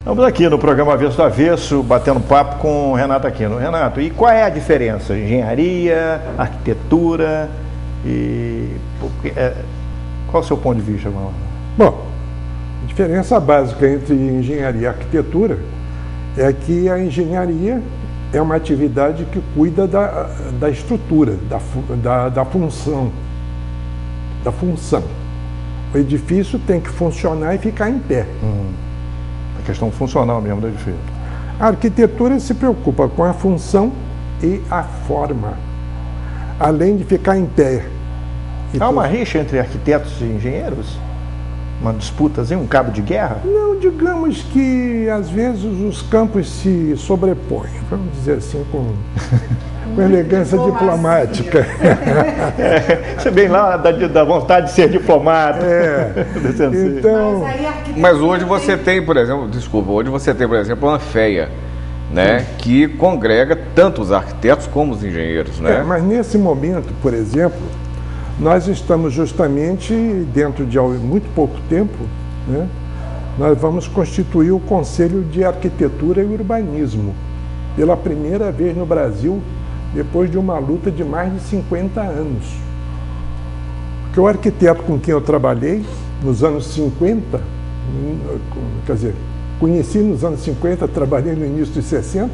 Estamos aqui no programa Avesso do Avesso, batendo papo com o Renato Aquino. Renato, e qual é a diferença? Engenharia, arquitetura e... Qual é o seu ponto de vista, Manuel? Bom, a diferença básica entre engenharia e arquitetura é que a engenharia é uma atividade que cuida da estrutura, da função. O edifício tem que funcionar e ficar em pé. A questão funcional mesmo do edifício. A arquitetura se preocupa com a função e a forma, além de ficar em pé. Há uma rixa entre arquitetos e engenheiros? Uma disputazinha, um cabo de guerra? Não, digamos que às vezes os campos se sobrepõem, vamos dizer assim, com elegância diplomática. Você vem lá da vontade de ser diplomata. Então... Mas hoje você tem, por exemplo, uma FEA, né, que congrega tanto os arquitetos como os engenheiros, né? Mas nesse momento, por exemplo, nós estamos justamente, dentro de muito pouco tempo, né, nós vamos constituir o Conselho de Arquitetura e Urbanismo, pela primeira vez no Brasil, depois de uma luta de mais de 50 anos. Porque o arquiteto com quem eu trabalhei nos anos 50, quer dizer, conheci nos anos 50, trabalhei no início dos 60,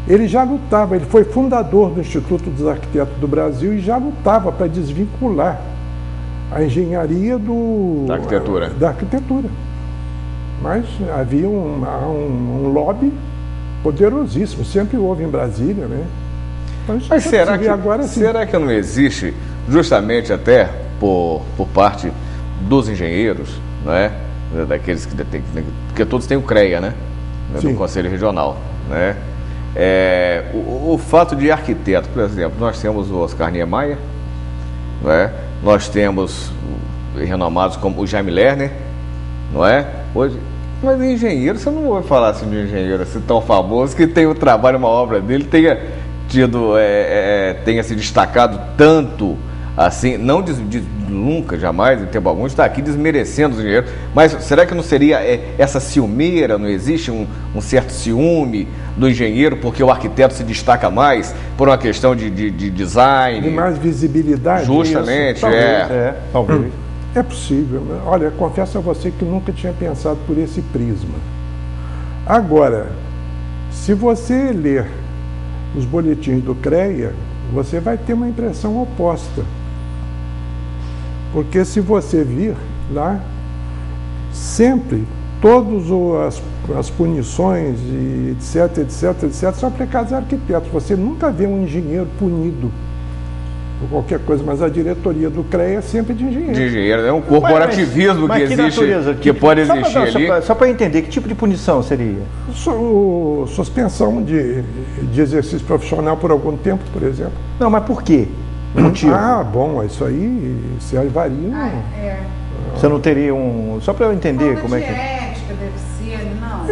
ele já lutava, ele foi fundador do Instituto dos Arquitetos do Brasil e já lutava para desvincular a engenharia da arquitetura. Mas havia um lobby poderosíssimo, sempre houve em Brasília, né? Então, mas será que não existe, justamente até por parte dos engenheiros, né? Daqueles que tem, porque todos têm o CREA, né? Do Conselho Regional, né? O fato de arquiteto, por exemplo, nós temos o Oscar Niemeyer, não é? Nós temos renomados como o Jaime Lerner, não é? Hoje, mas engenheiro, você não ouve falar assim de um engenheiro assim tão famoso que tem o trabalho, uma obra dele, tenha se destacado tanto assim, não nunca, jamais, em tempo algum, está aqui desmerecendo os engenheiros, mas será que não seria essa ciumeira, não existe um certo ciúme do engenheiro porque o arquiteto se destaca mais por uma questão de design? E mais visibilidade. Justamente, isso, talvez. É possível. Olha, confesso a você que nunca tinha pensado por esse prisma. Agora, se você ler os boletins do CREA, você vai ter uma impressão oposta. Porque se você vir lá, sempre todas as punições, e etc, são aplicadas a arquitetos. Você nunca vê um engenheiro punido por qualquer coisa, mas a diretoria do CREA é sempre de engenheiro. De engenheiro, é um corporativismo que existe, que pode existir ali. Só para entender, que tipo de punição seria? Suspensão de exercício profissional por algum tempo, por exemplo. Não, mas por quê? Motivo. Bom, isso aí varia. Você não teria Só para eu entender como é que... ética deve ser, não?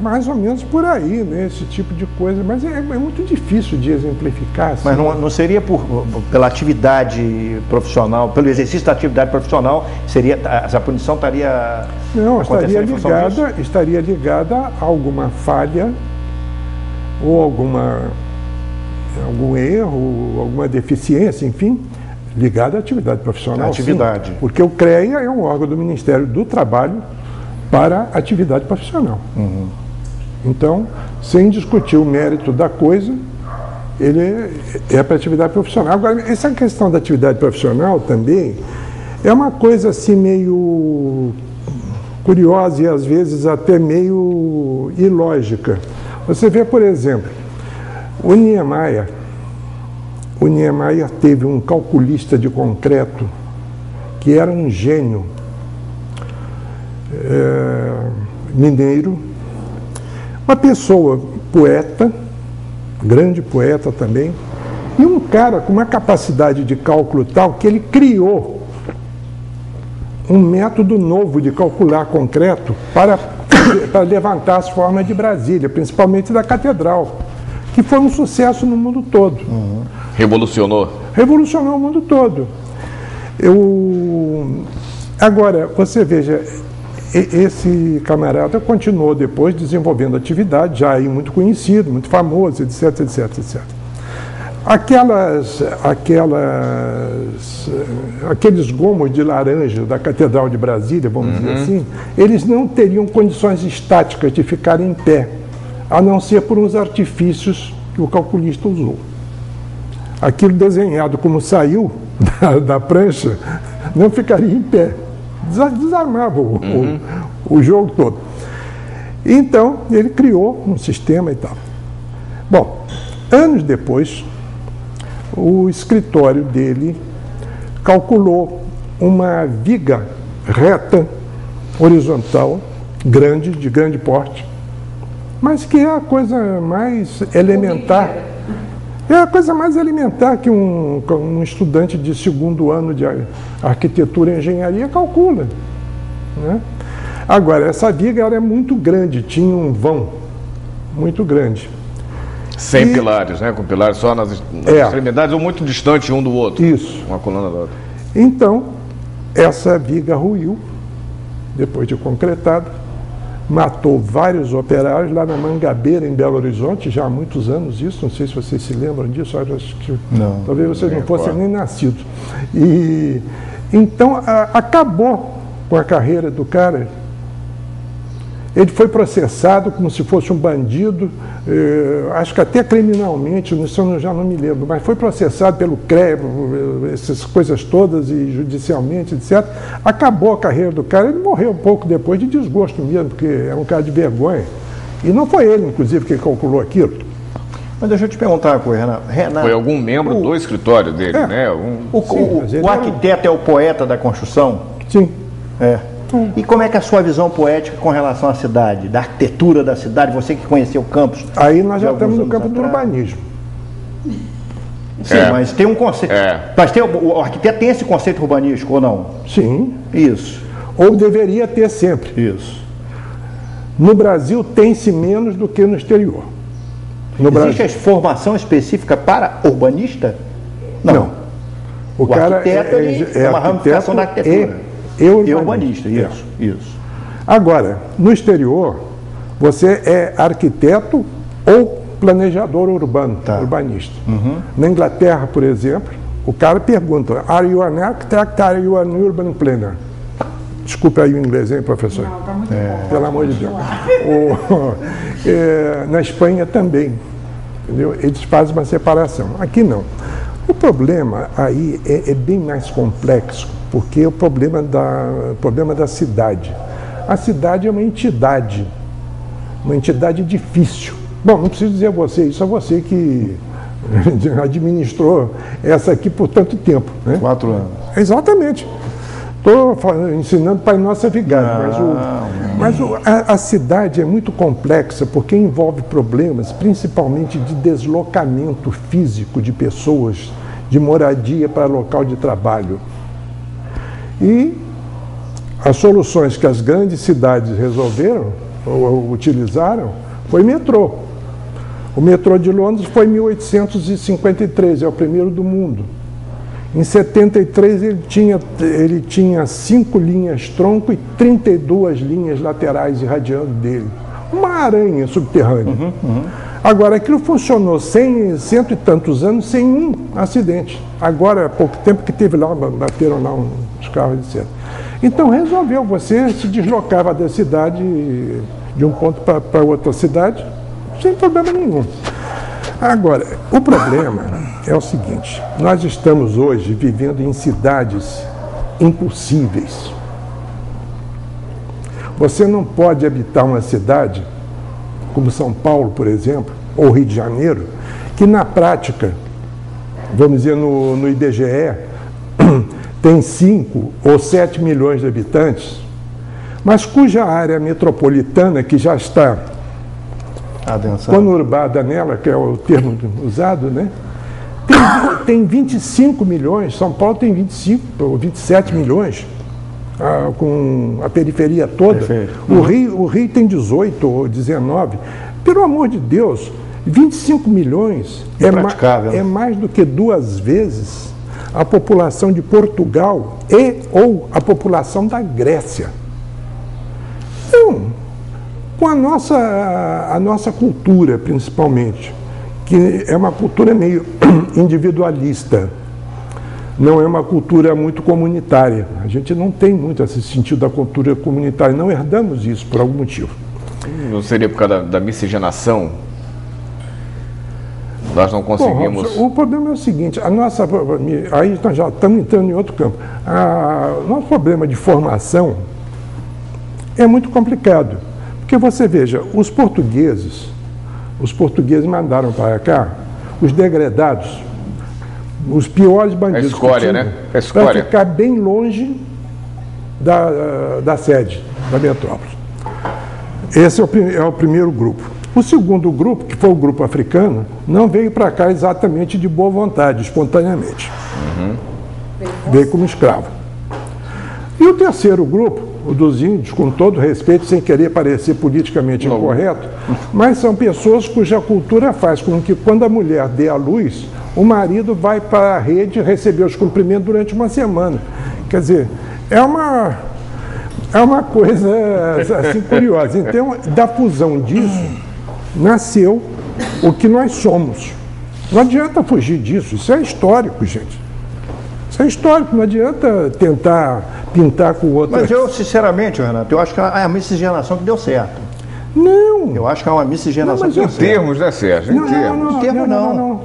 Mais ou menos por aí, né? Esse tipo de coisa. Mas é muito difícil de exemplificar. Assim. Mas não seria pela atividade profissional, pelo exercício da atividade profissional, essa punição estaria... Não, estaria ligada a alguma falha ou algum erro, alguma deficiência, enfim, ligada à atividade profissional. Sim, porque o CREA é um órgão do Ministério do Trabalho para atividade profissional. Então, sem discutir o mérito da coisa, ele é para atividade profissional. Agora, essa questão da atividade profissional também é uma coisa assim meio curiosa e às vezes até meio ilógica. Você vê, por exemplo, o Niemeyer teve um calculista de concreto que era um gênio mineiro, uma pessoa poeta, grande poeta também, e um cara com uma capacidade de cálculo tal que ele criou um método novo de calcular concreto para levantar as formas de Brasília, principalmente da Catedral, que foi um sucesso no mundo todo. Revolucionou o mundo todo. Agora, você veja, esse camarada continuou depois desenvolvendo atividade, já aí muito conhecido, muito famoso, etc, etc, etc. Aqueles gomos de laranja da Catedral de Brasília, vamos dizer assim, eles não teriam condições estáticas de ficar em pé, a não ser por uns artifícios que o calculista usou. Aquilo desenhado como saiu da prancha não ficaria em pé, desarmava o jogo todo. Então, ele criou um sistema e tal. Bom, anos depois, o escritório dele calculou uma viga reta, horizontal, grande, de grande porte, mas que é a coisa mais elementar. É a coisa mais elementar que um estudante de segundo ano de arquitetura e engenharia calcula, né? Agora, essa viga era muito grande, tinha um vão muito grande. Sem pilares, né? Com pilares só nas extremidades ou muito distante um do outro. Isso. Uma coluna da outra. Então, essa viga ruiu, depois de concretada, matou vários operários lá na Mangabeira, em Belo Horizonte, já há muitos anos isso, não sei se vocês se lembram disso, acho que não, talvez vocês não fossem nem nascidos. E então acabou com a carreira do cara. Ele foi processado como se fosse um bandido, acho que até criminalmente, isso eu já não me lembro, mas foi processado pelo CREA, essas coisas todas, e judicialmente, etc. Acabou a carreira do cara, ele morreu um pouco depois de desgosto mesmo, porque é um cara de vergonha. E não foi ele, inclusive, que calculou aquilo. Mas deixa eu te perguntar uma coisa, Renato. Foi algum membro do escritório dele, né? O arquiteto é o poeta da construção? Sim. É. E como é que é a sua visão poética com relação à cidade, da arquitetura da cidade, você que conheceu Campos? Aí nós já estamos no campo do urbanismo. Sim, mas tem um conceito. Mas o arquiteto tem esse conceito urbanístico ou não? Sim. Isso. Ou deveria ter sempre. Isso. No Brasil tem-se menos do que no exterior. Existe formação específica para urbanista? Não. O cara arquiteto é uma ramificação da arquitetura. Urbanista, isso. Agora, no exterior, você é arquiteto ou planejador urbano, urbanista. Na Inglaterra, por exemplo, o cara pergunta: Are you an architect, are you an urban planner? Desculpe aí o inglês, hein, professor? Não, tá muito bom. Pelo amor de Deus. Na Espanha também, entendeu? Eles fazem uma separação. Aqui não. O problema aí é bem mais complexo, porque é o problema da cidade. A cidade é uma entidade difícil. Bom, não preciso dizer a você, isso é você que administrou essa aqui por tanto tempo, né? 4 anos. Exatamente. Estou ensinando para a nossa Vigário, mas a cidade é muito complexa porque envolve problemas, principalmente de deslocamento físico de pessoas, de moradia para local de trabalho. E as soluções que as grandes cidades resolveram, ou utilizaram, foi metrô. O metrô de Londres foi em 1853, é o primeiro do mundo. Em 73 ele tinha 5 linhas tronco e 32 linhas laterais irradiando dele. Uma aranha subterrânea. Agora, aquilo funcionou cento e tantos anos sem um acidente. Agora, há pouco tempo que teve lá, bateram lá uns carros, etc. Então resolveu, você se deslocava da cidade, de um ponto para outra cidade, sem problema nenhum. Agora, o problema é o seguinte: nós estamos hoje vivendo em cidades impossíveis. Você não pode habitar uma cidade como São Paulo, por exemplo, ou Rio de Janeiro, que na prática, vamos dizer no IBGE, tem 5 ou 7 milhões de habitantes, mas cuja área metropolitana, que já está conurbada nela, que é o termo usado, né? Tem 25 milhões, São Paulo tem 25 ou 27 milhões, com a periferia toda. O Rio tem 18 ou 19. Pelo amor de Deus, 25 milhões é mais do que 2 vezes a população de Portugal ou a população da Grécia. Não, com a nossa cultura, principalmente, que é uma cultura meio individualista, não é uma cultura muito comunitária. A gente não tem muito esse sentido da cultura comunitária, não herdamos isso por algum motivo. Não seria por causa da miscigenação? Nós não conseguimos... Bom, o problema é o seguinte, aí nós já estamos entrando em outro campo. O nosso problema de formação é muito complicado, porque você veja, os portugueses mandaram para cá os degredados, os piores bandidos. A escória, né? A escória. Para ficar bem longe da sede, da metrópole. Esse é o primeiro grupo. O segundo grupo, que foi o grupo africano, não veio para cá exatamente de boa vontade, espontaneamente. Veio como escravo. E o terceiro grupo, o dos índios, com todo respeito, sem querer parecer politicamente incorreto, mas são pessoas cuja cultura faz com que, quando a mulher dê à luz, o marido vai para a rede receber os cumprimentos durante uma semana. Quer dizer, é uma coisa assim, curiosa. Então, da fusão disso, nasceu o que nós somos. Não adianta fugir disso, isso é histórico, gente. Isso é histórico, não adianta tentar pintar com o outro. Mas eu, sinceramente, Renato, eu acho que é a miscigenação que deu certo. Não. Eu acho que é uma miscigenação que deu certo. Em termos, né, Sérgio? Em termos. Em termos, não.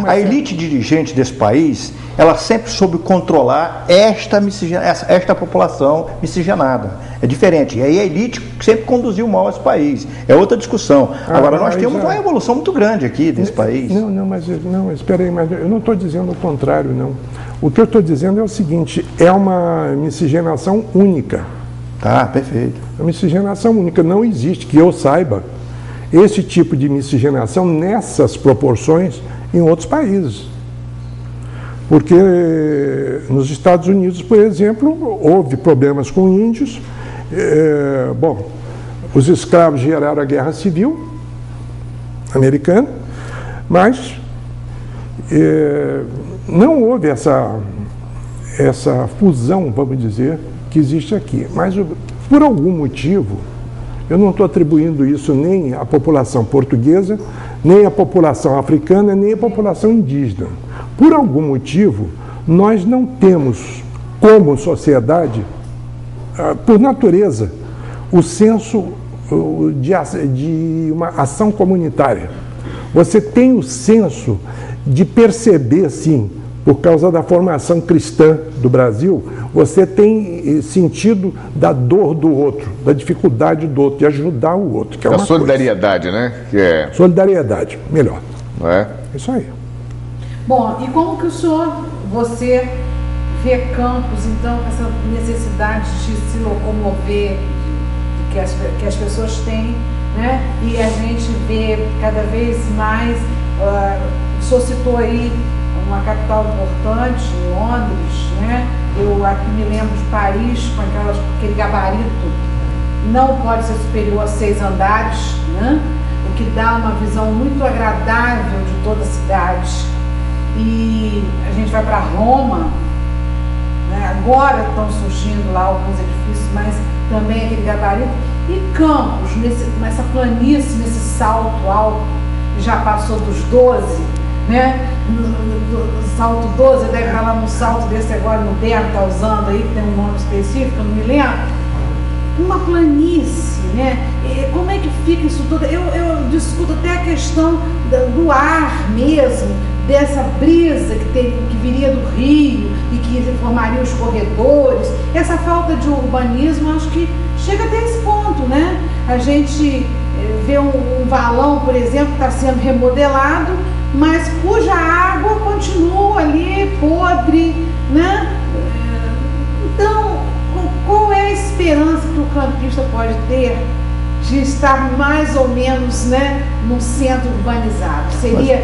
A elite dirigente desse país, ela sempre soube controlar esta população miscigenada. É diferente. E aí a elite sempre conduziu mal esse país. É outra discussão. Agora, nós temos uma evolução muito grande aqui desse país. Mas espera aí, mas eu não estou dizendo o contrário, não. O que eu estou dizendo é o seguinte, é uma miscigenação única. Tá, perfeito. A miscigenação única não existe, que eu saiba, esse tipo de miscigenação nessas proporções em outros países. Porque nos Estados Unidos, por exemplo, houve problemas com índios. Os escravos geraram a Guerra Civil americana, mas não houve essa fusão, vamos dizer, que existe aqui. Mas, por algum motivo, eu não estou atribuindo isso nem à população portuguesa, nem à população africana, nem à população indígena. Por algum motivo, nós não temos, como sociedade, por natureza, o senso de uma ação comunitária. Você tem o senso de perceber, sim, por causa da formação cristã do Brasil, você tem sentido da dor do outro, da dificuldade do outro, de ajudar o outro. Que é a solidariedade, né? Solidariedade, melhor. Não é? Isso aí. Bom, e como que você vê Campos, então, com essa necessidade de se locomover, que as pessoas têm, né? E a gente vê cada vez mais, o senhor citou aí uma capital importante, Londres, né? Eu aqui me lembro de Paris, com aquele gabarito, não pode ser superior a 6 andares, né? O que dá uma visão muito agradável de toda a cidade. E a gente vai para Roma, né? Agora estão surgindo lá alguns edifícios, mas também aquele gabarito. E Campos, nessa planície, nesse salto alto, que já passou dos 12, né? No salto 12, deve estar lá no salto desse agora moderno, está usando aí, que tem um nome específico, eu não me lembro. Uma planície, né? E como é que fica isso tudo? Eu discuto até a questão do ar mesmo, dessa brisa que viria do rio e que formaria os corredores. Essa falta de urbanismo, acho que chega até esse ponto, né? A gente vê um valão, por exemplo, que está sendo remodelado, mas cuja água continua ali podre, né? Então, qual é a esperança que o campista pode ter de estar mais ou menos, né, num centro urbanizado? Seria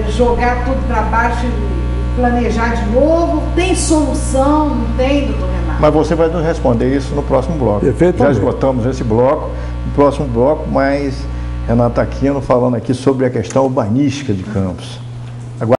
jogar tudo para baixo e planejar de novo? Tem solução? Não tem, doutor Renato? Mas você vai nos responder isso no próximo bloco. Já esgotamos esse bloco, no próximo bloco, mas Renato Aquino falando aqui sobre a questão urbanística de Campos.